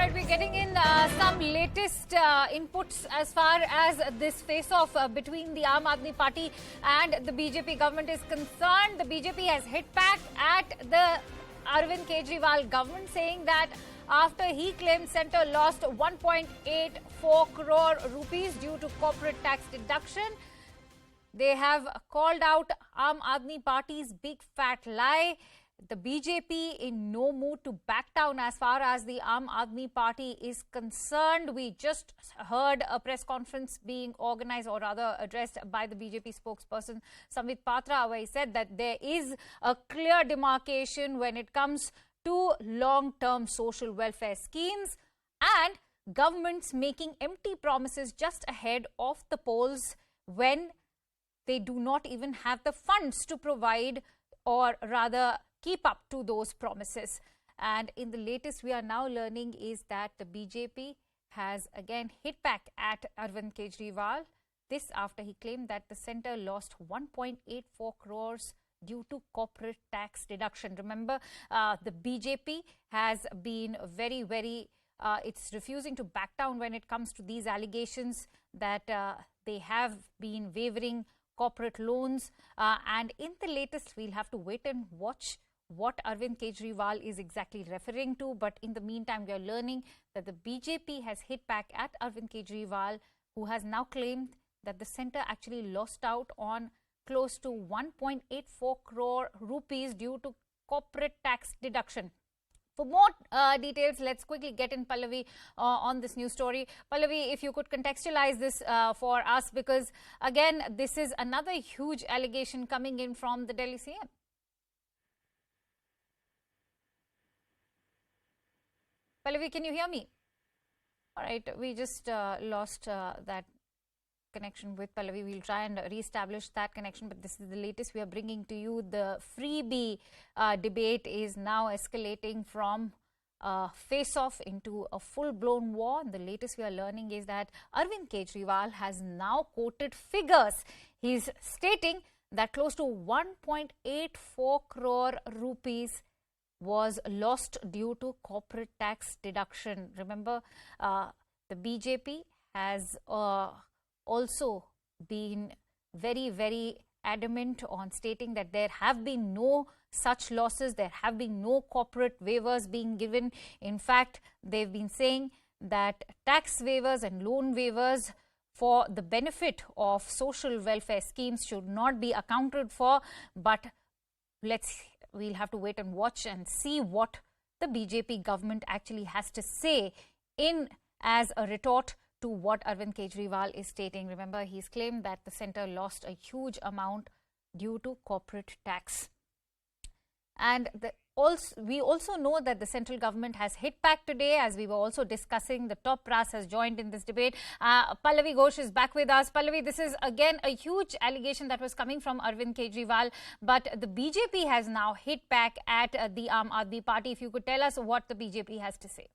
right, we're getting in some latest inputs as far as this face-off between the Aam Aadmi Party and the BJP government is concerned. The BJP has hit back at the Arvind Kejriwal government, saying that after he claimed centre lost 1.84 crore rupees due to corporate tax deduction, they have called out Aam Aadmi Party's big fat lie. The BJP in no mood to back down as far as the Aam Aadmi Party is concerned. We just heard a press conference being organized, or rather addressed by the BJP spokesperson Samvit Patra, where he said that there is a clear demarcation when it comes to long-term social welfare schemes and governments making empty promises just ahead of the polls when they do not even have the funds to provide, or rather keep up to those promises. And in the latest we are now learning is that the BJP has again hit back at Arvind Kejriwal. This after he claimed that the centre lost 1.84 crores due to corporate tax deduction. Remember, the BJP has been very, it's refusing to back down when it comes to these allegations that they have been wavering corporate loans. And in the latest, we'll have to wait and watch what Arvind Kejriwal is exactly referring to. But in the meantime, we are learning that the BJP has hit back at Arvind Kejriwal, who has now claimed that the centre actually lost out on close to 1.84 crore rupees due to corporate tax deduction. For more details, let's quickly get in Pallavi on this news story. Pallavi, if you could contextualize this for us, because again, this is another huge allegation coming in from the Delhi CM. Pallavi, can you hear me? All right, we just lost that connection with Pallavi. We'll try and re-establish that connection, but this is the latest we are bringing to you. The freebie debate is now escalating from face-off into a full-blown war. The latest we are learning is that Arvind Kejriwal has now quoted figures. He's stating that close to 1.84 crore rupees was lost due to corporate tax deduction. Remember, the BJP has also been very adamant on stating that there have been no such losses, there have been no corporate waivers being given. In fact, they've been saying that tax waivers and loan waivers for the benefit of social welfare schemes should not be accounted for. But we'll have to wait and watch and see what the BJP government actually has to say in as a retort to what Arvind Kejriwal is stating. Remember, he's claimed that the centre lost a huge amount due to corporate tax. And we also know that the central government has hit back today, as we were also discussing. The top brass has joined in this debate. Pallavi Ghosh is back with us. Pallavi, this is again a huge allegation that was coming from Arvind Kejriwal, but the BJP has now hit back at the Aam Aadmi Party. If you could tell us what the BJP has to say.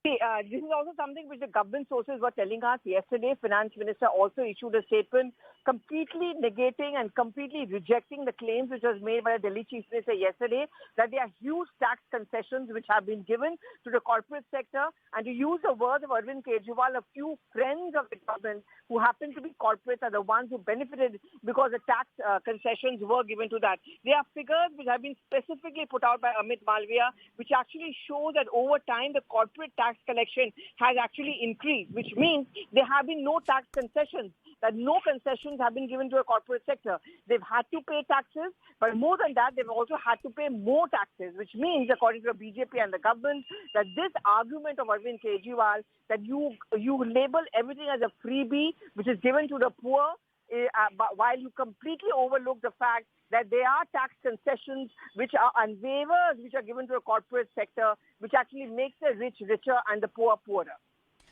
This is also something which the government sources were telling us yesterday. Finance Minister also issued a statement completely negating and completely rejecting the claims which was made by the Delhi Chief Minister yesterday, that there are huge tax concessions which have been given to the corporate sector. And to use the words of Arvind Kejriwal, a few friends of the government who happen to be corporates are the ones who benefited because the tax concessions were given to that. There are figures which have been specifically put out by Amit Malviya, which actually show that over time the corporate tax collection has actually increased, which means there have been no tax concessions, that no concessions have been given to a corporate sector. They've had to pay taxes, but more than that, they've also had to pay more taxes, which means, according to the BJP and the government, that this argument of Arvind Kejriwal, that you label everything as a freebie, which is given to the poor, while you completely overlook the fact that there are tax concessions which are and waivers which are given to the corporate sector, which actually makes the rich richer and the poor poorer.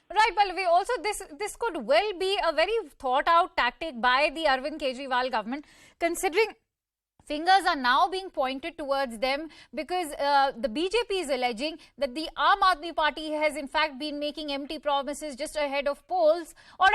Right, Pallavi. Also, this could well be a very thought-out tactic by the Arvind Kejriwal government, considering fingers are now being pointed towards them, because the BJP is alleging that the Aam Aadmi Party has in fact been making empty promises just ahead of polls. Or